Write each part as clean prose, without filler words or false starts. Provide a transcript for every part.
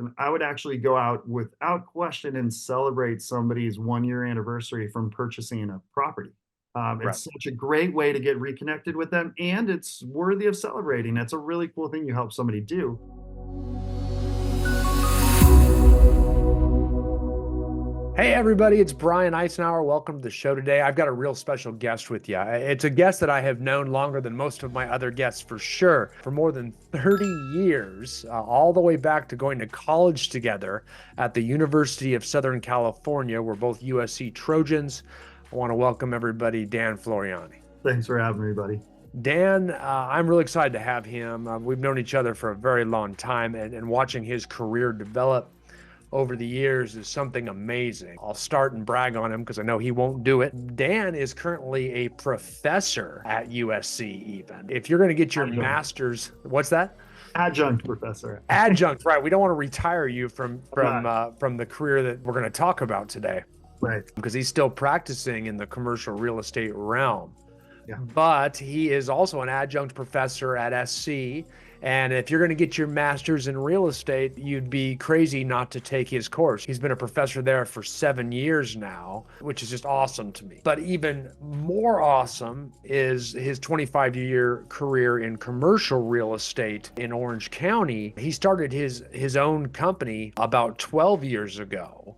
important, I would actually go out without question and celebrate somebody's 1 year anniversary from purchasing a property. Right. It's such a great way to get reconnected with them, and it's worthy of celebrating. That's a really cool thing you help somebody do. Hey, everybody, it's Brian Icenhower. Welcome to the show today. I've got a real special guest with you. It's a guest that I have known longer than most of my other guests for sure, for more than 30 years, all the way back to going to college together at the University of Southern California. We're both USC Trojans. I want to welcome everybody, Dan Floriani. Thanks for having me, buddy. Dan, I'm really excited to have him. We've known each other for a very long time, and watching his career develop over the years is something amazing. I'll start and brag on him because I know he won't do it. Dan is currently a professor at USC even. If you're going to get your Adjunct. master's, what's that? Adjunct professor. Adjunct, right? We don't want to retire you from I'm not. from the career that we're going to talk about today Right. because he's still practicing in the commercial real estate realm. Yeah. But he is also an adjunct professor at SC. And if you're going to get your master's in real estate, you'd be crazy not to take his course. He's been a professor there for 7 years now, which is just awesome to me. But even more awesome is his 25-year career in commercial real estate in Orange County. He started his own company about 12 years ago.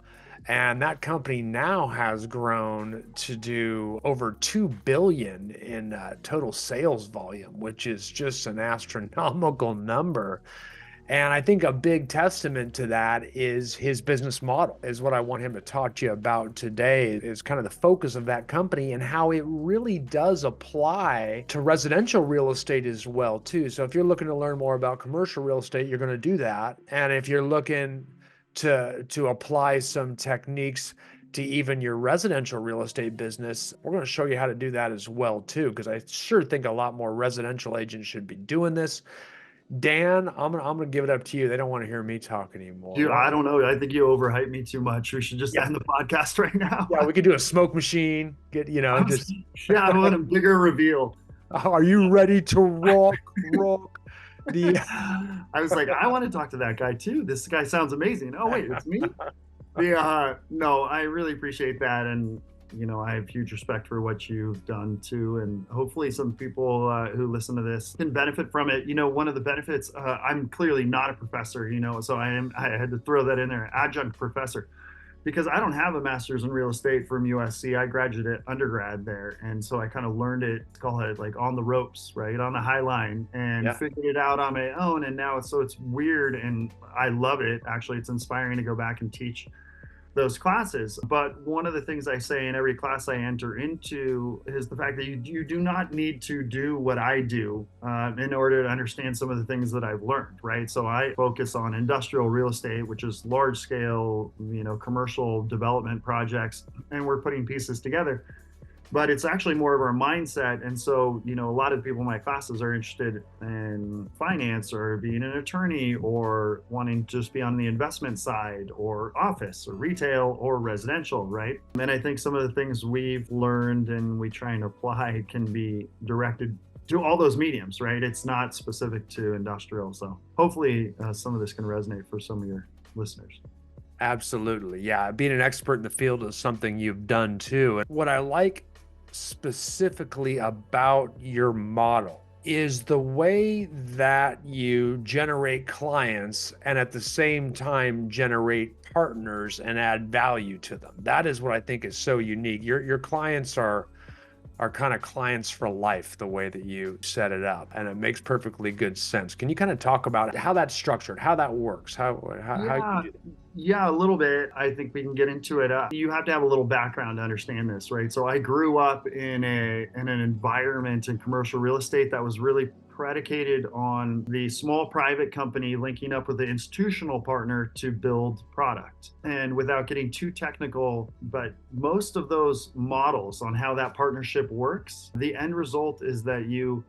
And that company now has grown to do over 2 billion in total sales volume, which is just an astronomical number. And I think a big testament to that is his business model, is what I want him to talk to you about today, is kind of the focus of that company and how it really does apply to residential real estate as well, too. So if you're looking to learn more about commercial real estate, you're going to do that. And if you're looking to apply some techniques to even your residential real estate business, we're going to show you how to do that as well too, because I sure think a lot more residential agents should be doing this. Dan, I'm gonna give it up to you. They don't want to hear me talk anymore. Dude, I don't know. I think you overhype me too much. We should just Yeah, end the podcast right now. yeah, we could do a smoke machine. I was, Just yeah, I want a bigger reveal. are you ready to rock the I was like, I want to talk to that guy too. This guy sounds amazing. Oh wait, it's me. No, I really appreciate that, and I have huge respect for what you've done too, and hopefully some people who listen to this can benefit from it. One of the benefits, I'm clearly not a professor, so I had to throw that in there, adjunct professor, because I don't have a master's in real estate from USC. I graduated undergrad there. And so I kind of learned it, call it like on the ropes, right? On the high line, and Yeah. figured it out on my own. And now it's weird and I love it. Actually, it's inspiring to go back and teach those classes. But one of the things I say in every class I enter into is the fact that you do not need to do what I do in order to understand some of the things that I've learned, right? So I focus on industrial real estate, which is large scale, commercial development projects, and we're putting pieces together. But it's actually more of our mindset. And so, a lot of people in my classes are interested in finance or being an attorney or wanting to just be on the investment side or office or retail or residential, right? And I think some of the things we've learned and we try and apply can be directed to all those mediums, right? It's not specific to industrial. So hopefully some of this can resonate for some of your listeners. Absolutely. Yeah. Being an expert in the field is something you've done too. And what I like specifically about your model is the way that you generate clients and at the same time generate partners and add value to them. That is what I think is so unique. Your clients are kind of clients for life, the way that you set it up, and it makes perfectly good sense. Can you kind of talk about how that's structured, how that works, how Yeah, you do that? yeah, a little bit. I think we can get into it. You have to have a little background to understand this, right? So I grew up in an environment in commercial real estate that was really predicated on the small private company linking up with the institutional partner to build product. And without getting too technical, but most of those models on how that partnership works, the end result is that you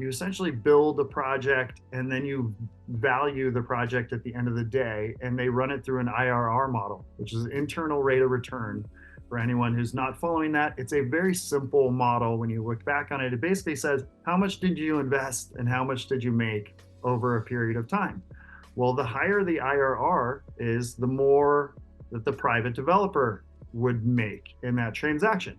essentially build a project and then you value the project at the end of the day, and they run it through an IRR model, which is internal rate of return. For anyone who's not following that, it's a very simple model. When you look back on it, it basically says, how much did you invest and how much did you make over a period of time? Well, the higher the IRR is, the more that the private developer would make in that transaction.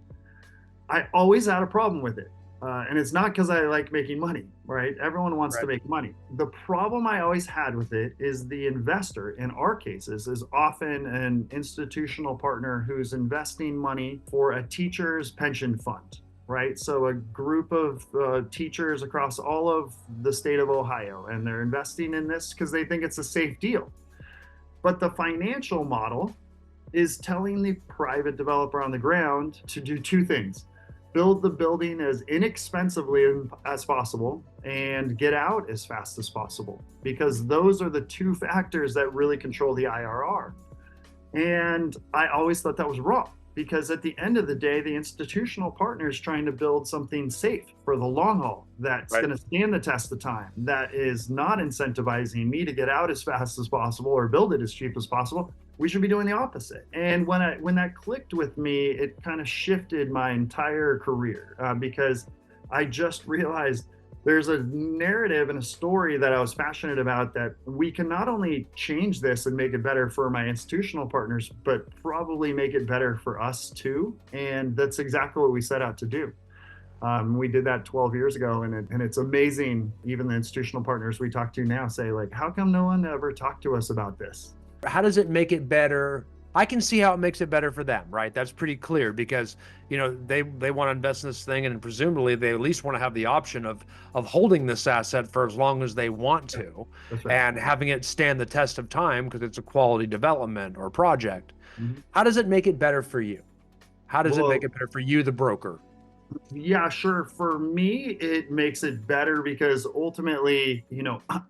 I always had a problem with it. And it's not because I like making money, right? Everyone wants to Right. make money. The problem I always had with it is the investor, in our cases, is often an institutional partner who's investing money for a teacher's pension fund, right? So a group of teachers across all of the state of Ohio, and they're investing in this because they think it's a safe deal. But the financial model is telling the private developer on the ground to do two things: build the building as inexpensively as possible and get out as fast as possible, because those are the two factors that really control the IRR. And I always thought that was wrong, because at the end of the day, the institutional partner is trying to build something safe for the long haul that's Right. going to stand the test of time, that is not incentivizing me to get out as fast as possible or build it as cheap as possible. We should be doing the opposite. And when that clicked with me, it kind of shifted my entire career, because I just realized there's a narrative and a story that I was passionate about, that we can not only change this and make it better for my institutional partners, but probably make it better for us too. And that's exactly what we set out to do. We did that 12 years ago, and it's amazing. Even the institutional partners we talk to now say, like, how come no one ever talked to us about this? How does it make it better? I can see how it makes it better for them, right? That's pretty clear because, they want to invest in this thing, and presumably they at least want to have the option of holding this asset for as long as they want Yeah, to, that's right. and having it stand the test of time because it's a quality development or project. Mhm. How does it make it better for you? How does it make Well, it better for you, the broker? yeah, sure. For me, it makes it better because ultimately,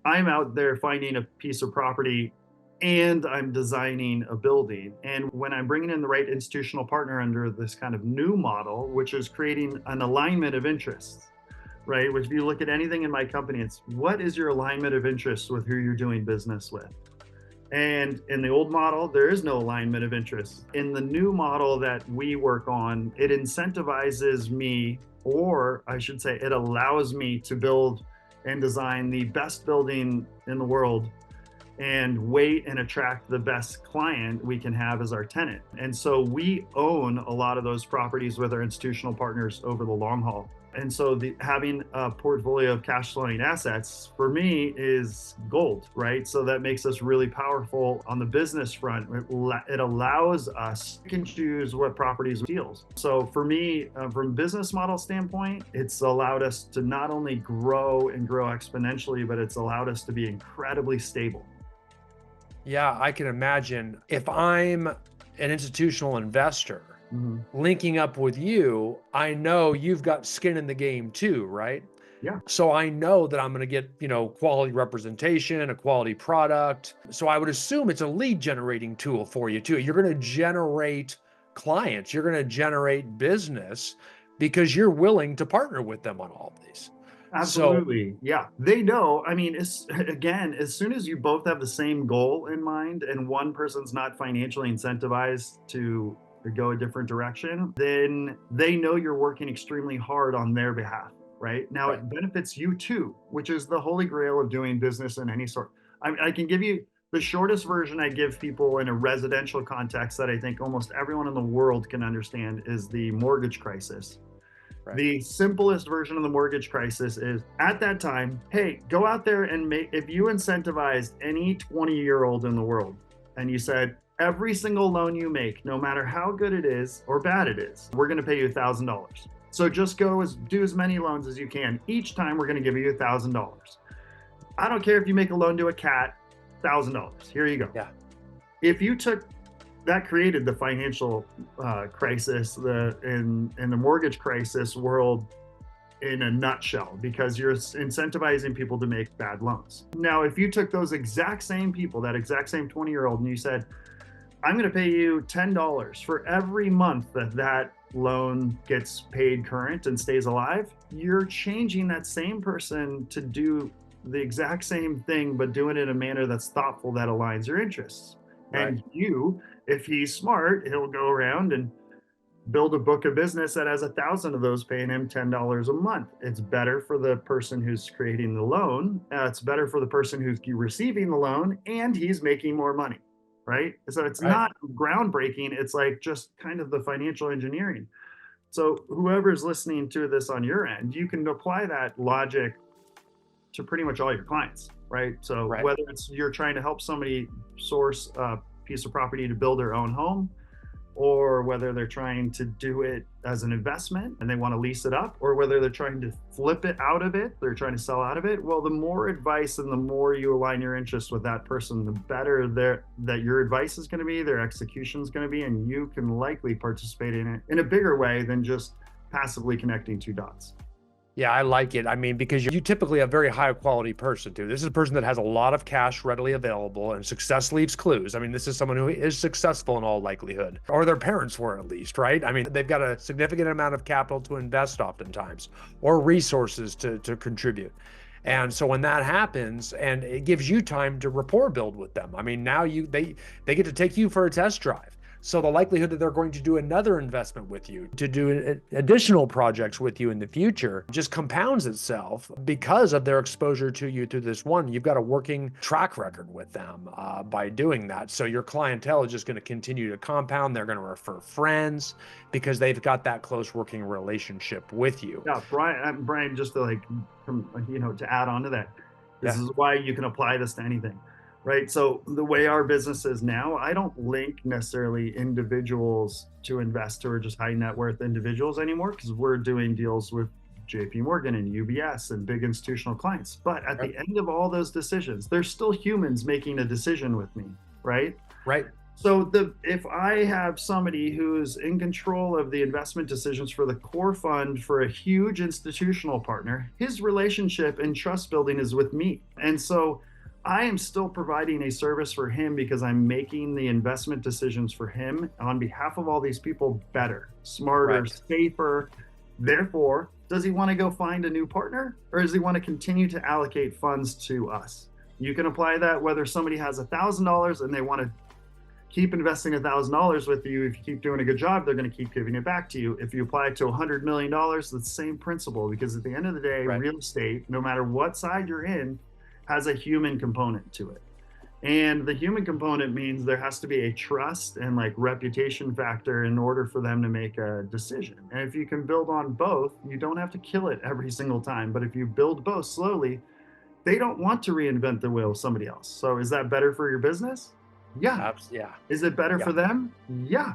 I'm out there finding a piece of property and I'm designing a building. And when I'm bringing in the right institutional partner under this kind of new model, which is creating an alignment of interests, right? Which, if you look at anything in my company, it's what is your alignment of interests with who you're doing business with? And in the old model, there is no alignment of interest. In the new model that we work on, it incentivizes me, or I should say, it allows me to build and design the best building in the world and wait and attract the best client we can have as our tenant. And so we own a lot of those properties with our institutional partners over the long haul. And so having a portfolio of cash flowing assets for me is gold, right? So that makes us really powerful on the business front. It allows us to choose what properties deals. So for me, from a business model standpoint, it's allowed us to not only grow and grow exponentially, but it's allowed us to be incredibly stable. Yeah, I can imagine if I'm an institutional investor Mhm. linking up with you, I know you've got skin in the game too, right? Yeah, So I know that I'm going to get, quality representation, a quality product. So I would assume it's a lead generating tool for you too. You're going to generate clients, you're going to generate business because you're willing to partner with them on all of these. So, absolutely. Yeah, they know. I mean, again, as soon as you both have the same goal in mind and one person's not financially incentivized to go a different direction, then they know you're working extremely hard on their behalf, right? Now, right. it benefits you too, which is the holy grail of doing business in any sort. I can give you the shortest version I give people in a residential context that I think almost everyone in the world can understand is the mortgage crisis. Right. The simplest version of the mortgage crisis is, at that time, hey, go out there and make, if you incentivized any 20-year-old in the world and you said, every single loan you make, no matter how good it is or bad it is, we're going to pay you $1,000. So just do as many loans as you can. Each time we're going to give you $1,000. I don't care if you make a loan to a cat, $1,000. Here you go. Yeah. If you took that, created the financial crisis, in the mortgage crisis world in a nutshell, because you're incentivizing people to make bad loans. Now, if you took those exact same people, that exact same 20-year-old, and you said, I'm going to pay you $10 for every month that loan gets paid current and stays alive, you're changing that same person to do the exact same thing, but doing it in a manner that's thoughtful, that aligns your interests. Right. And if he's smart, he'll go around and build a book of business that has 1,000 of those paying him $10 a month. It's better for the person who's creating the loan. It's better for the person who's receiving the loan, and he's making more money, right? So it's Right. not groundbreaking. It's like just kind of the financial engineering. So whoever's listening to this on your end, you can apply that logic to pretty much all your clients, right? So Right. whether it's you're trying to help somebody source a piece of property to build their own home, or whether they're trying to do it as an investment and they want to lease it up, or whether they're trying to flip it out of it, they're trying to sell out of it. Well, the more advice and the more you align your interests with that person, the better that your advice is going to be, their execution is going to be, and you can likely participate in it in a bigger way than just passively connecting two dots. Yeah, I like it. I mean, because you typically a very high quality person too. This is a person that has a lot of cash readily available, and success leaves clues. I mean, this is someone who is successful in all likelihood, or their parents were at least, right? I mean, they've got a significant amount of capital to invest oftentimes, or resources to contribute. And so when that happens, and it gives you time to rapport build with them. I mean, now they get to take you for a test drive. So the likelihood that they're going to do another investment with you, to do additional projects with you in the future, just compounds itself because of their exposure to you through this one. You've got a working track record with them by doing that. So your clientele is just going to continue to compound. They're going to refer friends because they've got that close working relationship with you. Yeah, Brian, just to to add on to that, this Yeah. is why you can apply this to anything, right? So the way our business is now, I don't link necessarily individuals to invest who are just high net worth individuals anymore, because we're doing deals with JP Morgan and UBS and big institutional clients. But at the end of all those decisions, there's still humans making a decision with me, right? Right. So if I have somebody who's in control of the investment decisions for the core fund for a huge institutional partner, his relationship and trust building is with me. And so I am still providing a service for him because I'm making the investment decisions for him on behalf of all these people better, smarter, Right. safer. Therefore, does he want to go find a new partner, or does he want to continue to allocate funds to us? You can apply that whether somebody has $1,000 and they want to keep investing $1,000 with you. If you keep doing a good job, they're going to keep giving it back to you. If you apply it to $100 million, the same principle, because at the end of the day, Right. real estate, no matter what side you're in, has a human component to it. And the human component means there has to be a trust and like reputation factor in order for them to make a decision. And if you can build on both, you don't have to kill it every single time. But if you build both slowly, they don't want to reinvent the wheel of somebody else. So is that better for your business? Yeah. Yeah. Is it better Yeah. for them? Yeah.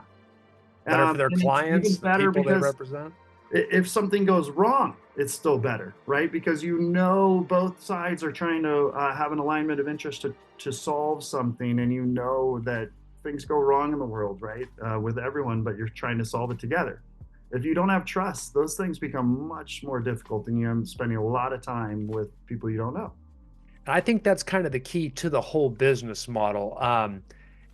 Better for their And it's even clients, the better people they because represent. if something goes wrong, it's still better, right? Because both sides are trying to have an alignment of interest to solve something, and that things go wrong in the world, right? With everyone, but you're trying to solve it together. If you don't have trust, those things become much more difficult, and you're spending a lot of time with people you don't know. And I think that's kind of the key to the whole business model.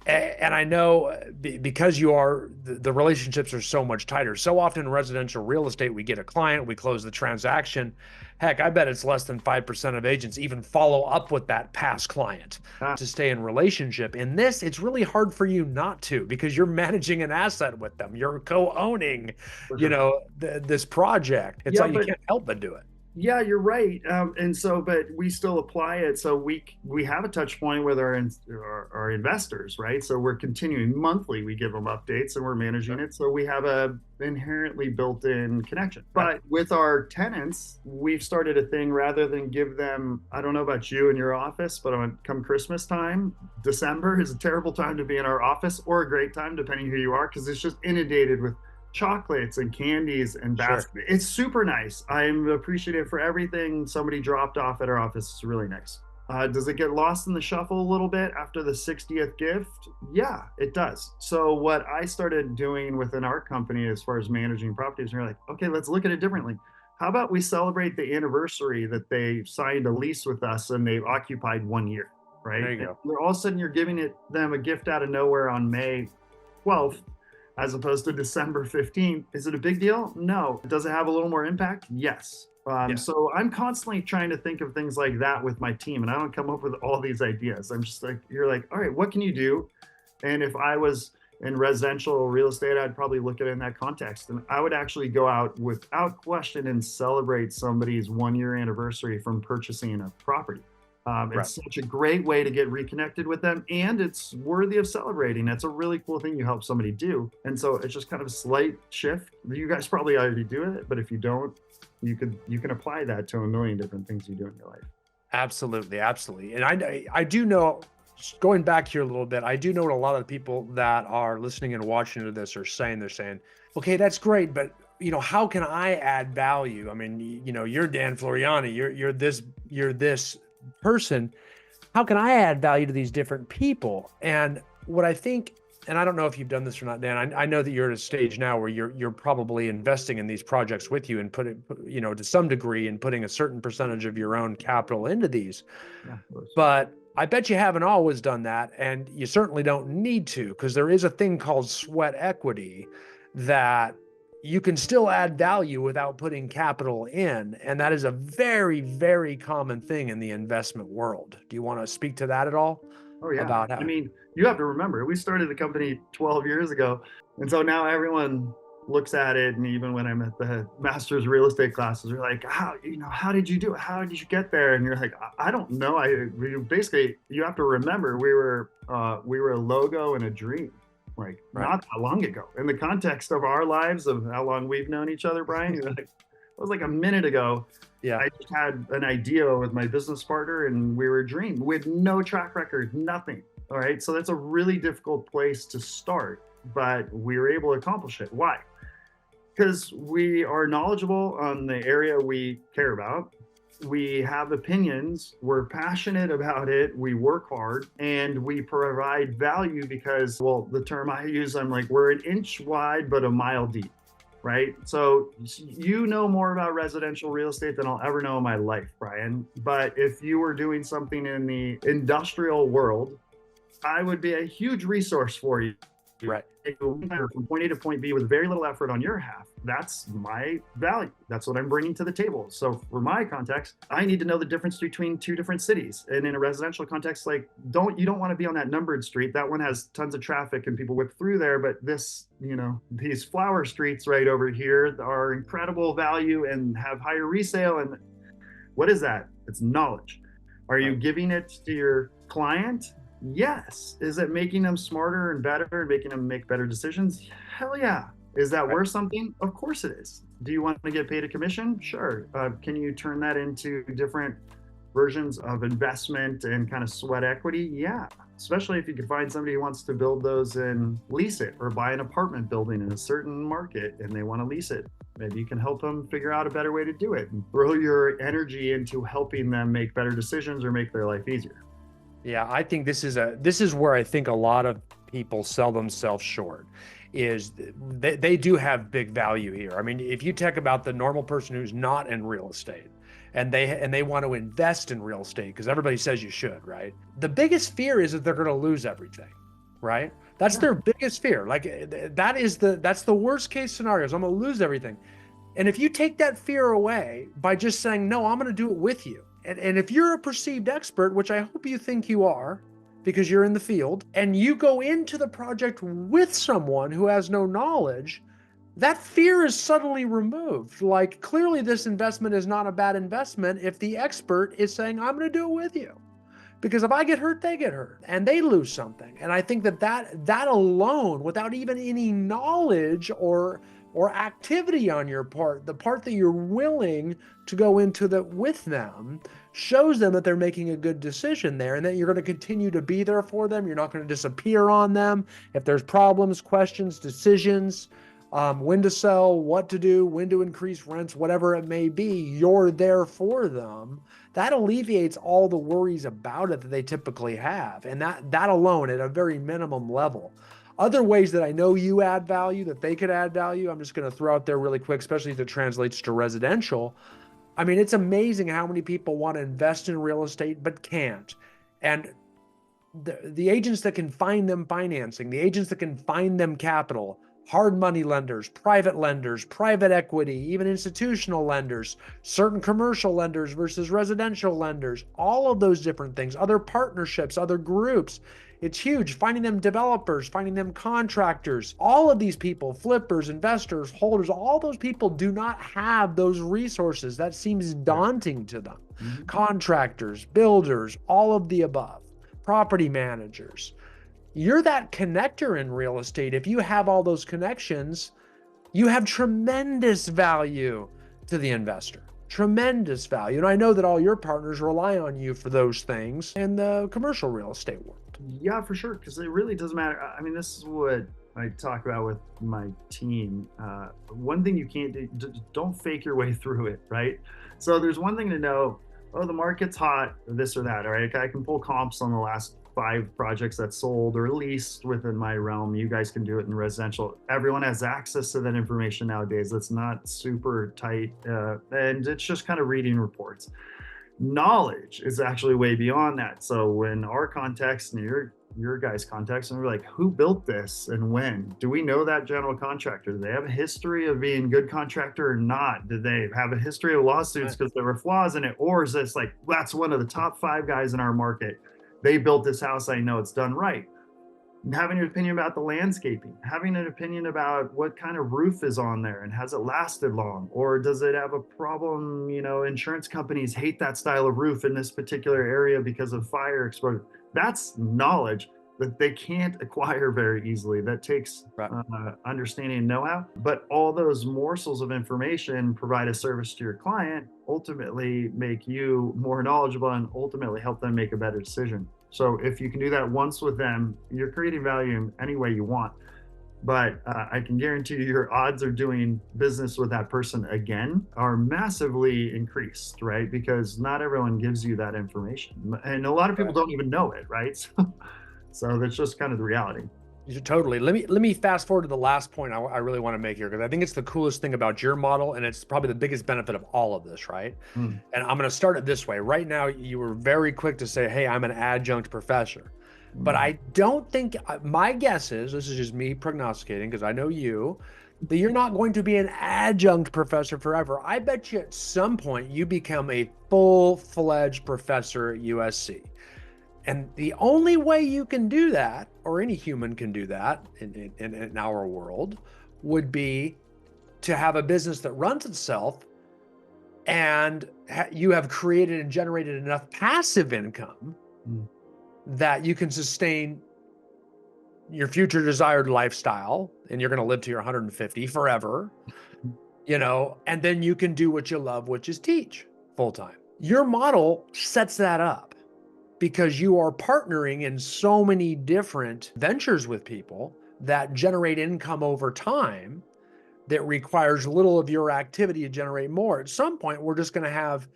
And I know because the relationships are so much tighter. So often in residential real estate, we get a client, we close the transaction. Heck, I bet it's less than 5% of agents even follow up with that past client Ah, to stay in relationship. In this, it's really hard for you not to, because you're managing an asset with them. You're co-owning, for sure. this project. It's Yeah, like you but can't help but do it. Yeah, you're right. But we still apply it. So we have a touch point with our investors, right? So we're continuing monthly. We give them updates, and we're managing Sure. it. So we have a inherently built-in connection. Right. But with our tenants, we've started a thing rather than give them. I don't know about you in your office, but come Christmas time, December is a terrible time to be in our office, or a great time depending who you are, because it's just inundated with chocolates and candies and Sure. baskets. It's super nice. I'm appreciative for everything somebody dropped off at our office. It's really nice. Does it get lost in the shuffle a little bit after the 60th gift? Yeah, it does. So what I started doing within our company as far as managing properties, we're like, okay, let's look at it differently. How about we celebrate the anniversary that they signed a lease with us and they've occupied 1 year, right? There you And go. all of a sudden you're giving them a gift out of nowhere on May 12th as opposed to December 15th. Is it a big deal? No. Does it have a little more impact? Yes. Yeah. So I'm constantly trying to think of things like that with my team, and I don't come up with all these ideas. I'm just like, you're like, all right, what can you do? And if I was In residential real estate, I'd probably look at it in that context. And I would actually go out without question and celebrate somebody's 1 year anniversary from purchasing a property. Right. It's such a great way to get reconnected with them, and it's worthy of celebrating. That's a really cool thing you help somebody do. And so it's just kind of a slight shift. You guys probably already do it, but if you don't, you can apply that to a million different things you do in your life. Absolutely, absolutely. And I do know, just going back here a little bit, I do know what a lot of the people that are listening and watching to this are saying. They're saying, okay, that's great, but how can I add value? I mean, you're Dan Floriani, you're this person. How can I add value to these different people? And what I think, and I don't know if you've done this or not, Dan, I know that you're at a stage now where you're probably investing in these projects with you and putting, to some degree, and putting a certain percentage of your own capital into these. Yeah, of course. But I bet you haven't always done that, and you certainly don't need to, because there is a thing called sweat equity that you can still add value without putting capital in. And that is a very, very common thing in the investment world. Do you want to speak to that at all? Oh yeah. About how? I mean, you have to remember, we started the company 12 years ago. And so now everyone looks at it. And even when I'm at the master's real estate classes, they're like, how did you do it? How did you get there? And you're like, I don't know. Basically, you have to remember, we were a logo and a dream, like Right. not that long ago. In the context of our lives, of how long we've known each other, Brian, you're like, it was like a minute ago. Yeah. I just had an idea with my business partner, and we were a dream with no track record, nothing. All right. So that's a really difficult place to start, but we were able to accomplish it. Why? Because we are knowledgeable on the area we care about. We have opinions. We're passionate about it. We work hard, and we provide value because, well, the term I use, I'm like, we're an inch wide, but a mile deep. Right? So you know more about residential real estate than I'll ever know in my life, Brian. But if you were doing something in the industrial world, I would be a huge resource for you. Right. From point A to point B with very little effort on your half. That's my value. That's what I'm bringing to the table. So for my context, I need to know the difference between two different cities. And in a residential context, like you don't want to be on that numbered street. That one has tons of traffic and people whip through there. But this, these flower streets right over here are incredible value and have higher resale. And what is that? It's knowledge. Are you giving it to your client? Yes. Is it making them smarter and better and making them make better decisions? Hell yeah. Is that worth something? Of course it is. Do you want to get paid a commission? Sure. Can you turn that into different versions of investment and kind of sweat equity? Yeah. Especially if you can find somebody who wants to build those and lease it, or buy an apartment building in a certain market and they want to lease it. Maybe you can help them figure out a better way to do it and throw your energy into helping them make better decisions or make their life easier. Yeah, I think this is where I think a lot of people sell themselves short, is they do have big value here. I mean, if you talk about the normal person who's not in real estate and they want to invest in real estate, because everybody says you should, right? The biggest fear is that they're going to lose everything, right? That's their biggest fear. Like that's the worst case scenarios. I'm going to lose everything. And if you take that fear away by just saying, no, I'm going to do it with you. And if you're a perceived expert, which I hope you think you are, because you're in the field, and you go into the project with someone who has no knowledge, that fear is suddenly removed. Like, clearly this investment is not a bad investment if the expert is saying, I'm going to do it with you. Because if I get hurt, they get hurt and they lose something. And I think that alone, without even any knowledge or activity on your part, the part that you're willing to go into that with them, shows them that they're making a good decision there, and that you're going to continue to be there for them. You're not going to disappear on them. If there's problems, questions, decisions, when to sell, what to do, when to increase rents, whatever it may be, you're there for them. That alleviates all the worries about it that they typically have. And that alone, at a very minimum level. Other ways that I know you add value, that they could add value, I'm just going to throw out there really quick, especially if it translates to residential. I mean, it's amazing how many people want to invest in real estate but can't. And the agents that can find them financing, the agents that can find them capital, hard money lenders, private equity, even institutional lenders, certain commercial lenders versus residential lenders, all of those different things, other partnerships, other groups. It's huge. Finding them developers, finding them contractors, all of these people, flippers, investors, holders, all those people do not have those resources. That seems daunting to them. Mhm. Contractors, builders, all of the above, property managers. You're that connector in real estate. If you have all those connections, you have tremendous value to the investor. Tremendous value. And I know that all your partners rely on you for those things in the commercial real estate world. Yeah, for sure. Because it really doesn't matter. I mean, this is what I talk about with my team. One thing you can't do, don't fake your way through it, right? So there's one thing to know, oh, the market's hot, or this or that. All right. I can pull comps on the last 5 projects that sold or leased within my realm. You guys can do it in residential. Everyone has access to that information nowadays. That's not super tight. And it's just kind of reading reports. Knowledge is actually way beyond that. So when our context and your guys' context, and we're like, who built this and when? Do we know that general contractor? Do they have a history of being a good contractor or not? Did they have a history of lawsuits because there were flaws in it? Or is this like, that's one of the top 5 guys in our market? They built this house. I know it's done right. Having an opinion about the landscaping, having an opinion about what kind of roof is on there and has it lasted long, or does it have a problem? Insurance companies hate that style of roof in this particular area because of fire exposure. That's knowledge that they can't acquire very easily. That takes understanding and know-how. But all those morsels of information provide a service to your client, ultimately make you more knowledgeable and ultimately help them make a better decision. So if you can do that once with them, you're creating value in any way you want. But I can guarantee you your odds of doing business with that person again are massively increased, right? Because not everyone gives you that information. And a lot of people don't even know it, right? So that's just kind of the reality. Totally. Let me fast forward to the last point I really want to make here, because I think it's the coolest thing about your model, and it's probably the biggest benefit of all of this, right? Mm. And I'm going to start it this way. Right now, you were very quick to say, hey, I'm an adjunct professor. But I don't think, my guess is, this is just me prognosticating because I know you, that you're not going to be an adjunct professor forever. I bet you at some point you become a full-fledged professor at USC. And the only way you can do that, or any human can do that in our world, would be to have a business that runs itself, and you have created and generated enough passive income that you can sustain your future desired lifestyle, and you're going to live to your 150 forever, and then you can do what you love, which is teach full time. Your model sets that up, because you are partnering in so many different ventures with people that generate income over time that requires little of your activity to generate more. At some point, we're just going to have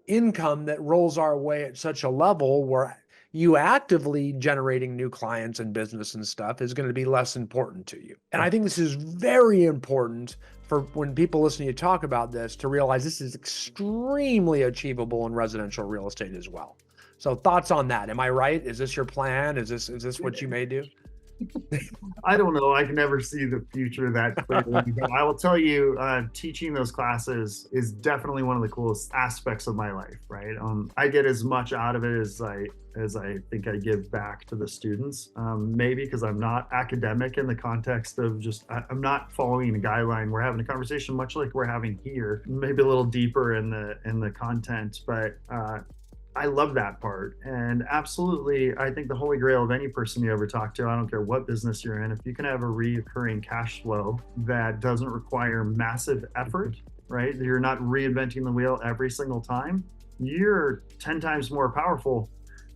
income that rolls our way at such a level where you actively generating new clients and business and stuff is going to be less important to you. And I think this is very important for when people listen to you talk about this, to realize this is extremely achievable in residential real estate as well. So thoughts on that? Am I right? Is this your plan? Is this what you may do? I don't know. I can never see the future that clearly. But I will tell you, teaching those classes is definitely one of the coolest aspects of my life, right? I get as much out of it as I think I give back to the students. Maybe because I'm not academic in the context of just, I'm not following a guideline. We're having a conversation much like we're having here, maybe a little deeper in the content, but I love that part. And absolutely, I think the holy grail of any person you ever talk to, I don't care what business you're in, if you can have a recurring cash flow that doesn't require massive effort, right? You're not reinventing the wheel every single time, you're 10 times more powerful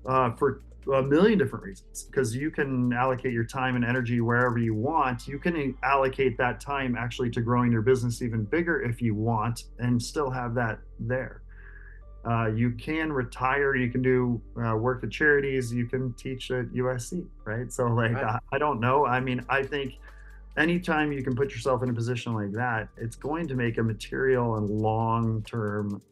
for a million different reasons, because you can allocate your time and energy wherever you want. You can allocate that time actually to growing your business even bigger if you want, and still have that there. You can retire, you can do work at charities, you can teach at USC, right? So right. I don't know. I mean, I think anytime you can put yourself in a position like that, it's going to make a material and long-term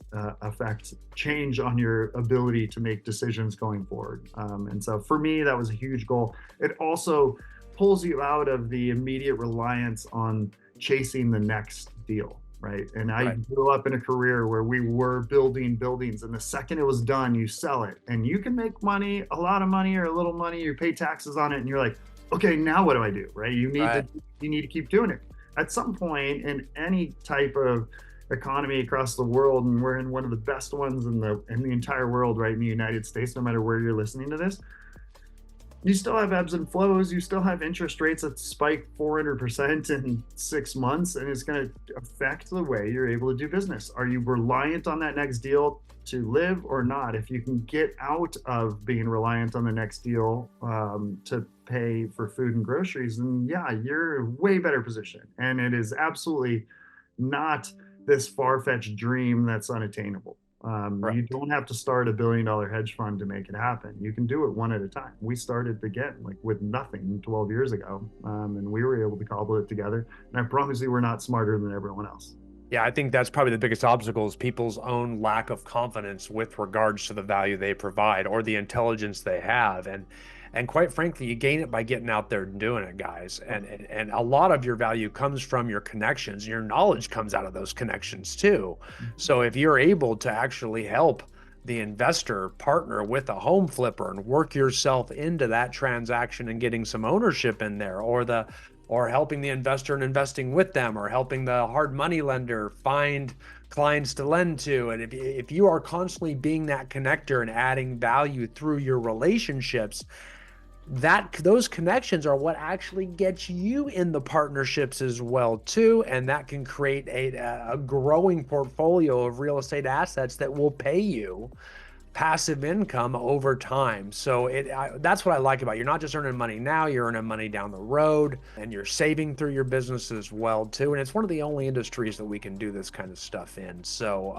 effect change on your ability to make decisions going forward. And so for me, that was a huge goal. It also pulls you out of the immediate reliance on chasing the next deal, right? And I Right. grew up in a career where we were building buildings, and the second it was done, you sell it, and you can make money, a lot of money or a little money. You pay taxes on it, and you're like, okay, now what do I do, right? Right. You need to keep doing it. At some point in any type of economy across the world, and we're in one of the best ones in the entire world, right? In the United States, no matter where you're listening to this, you still have ebbs and flows. You still have interest rates that spike 400% in 6 months, and it's going to affect the way you're able to do business. Are you reliant on that next deal to live or not? If you can get out of being reliant on the next deal to pay for food and groceries, then yeah, you're in a way better position. And it is absolutely not this far-fetched dream that's unattainable. Right. You don't have to start $1 billion hedge fund to make it happen. You can do it one at a time. We started again, like with nothing 12 years ago, and we were able to cobble it together. And I promise you, we're not smarter than everyone else. Yeah, I think that's probably the biggest obstacle is people's own lack of confidence with regards to the value they provide or the intelligence they have. And quite frankly, you gain it by getting out there and doing it, guys. And a lot of your value comes from your connections. Your knowledge comes out of those connections too. So if you're able to actually help the investor partner with a home flipper and work yourself into that transaction and getting some ownership in there, or helping the investor and investing with them, or helping the hard money lender find clients to lend to. And if you are constantly being that connector and adding value through your relationships, that those connections are what actually gets you in the partnerships as well too, and that can create a growing portfolio of real estate assets that will pay you passive income over time. So that's what I like about it. You're not just earning money now, you're earning money down the road, and you're saving through your business as well too. And it's one of the only industries that we can do this kind of stuff in. So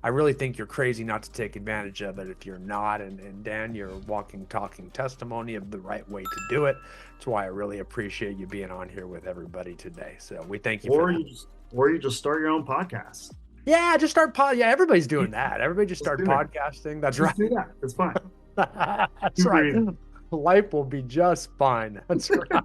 I really think you're crazy not to take advantage of it if you're not. And Dan, you're a walking, talking testimony of the right way to do it. That's why I really appreciate you being on here with everybody today. So we thank you for that. Or you just start your own podcast. Yeah, just start Yeah, everybody's doing that. Everybody just start do that. podcasting. That's Just right. do that. It's fine. That's right. Life will be just fine. That's right.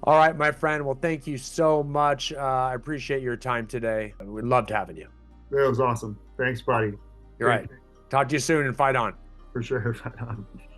All right, my friend. Well, thank you so much. I appreciate your time today. We loved having you. That was awesome. Thanks, buddy. You're right. Talk to you soon and fight on. For sure.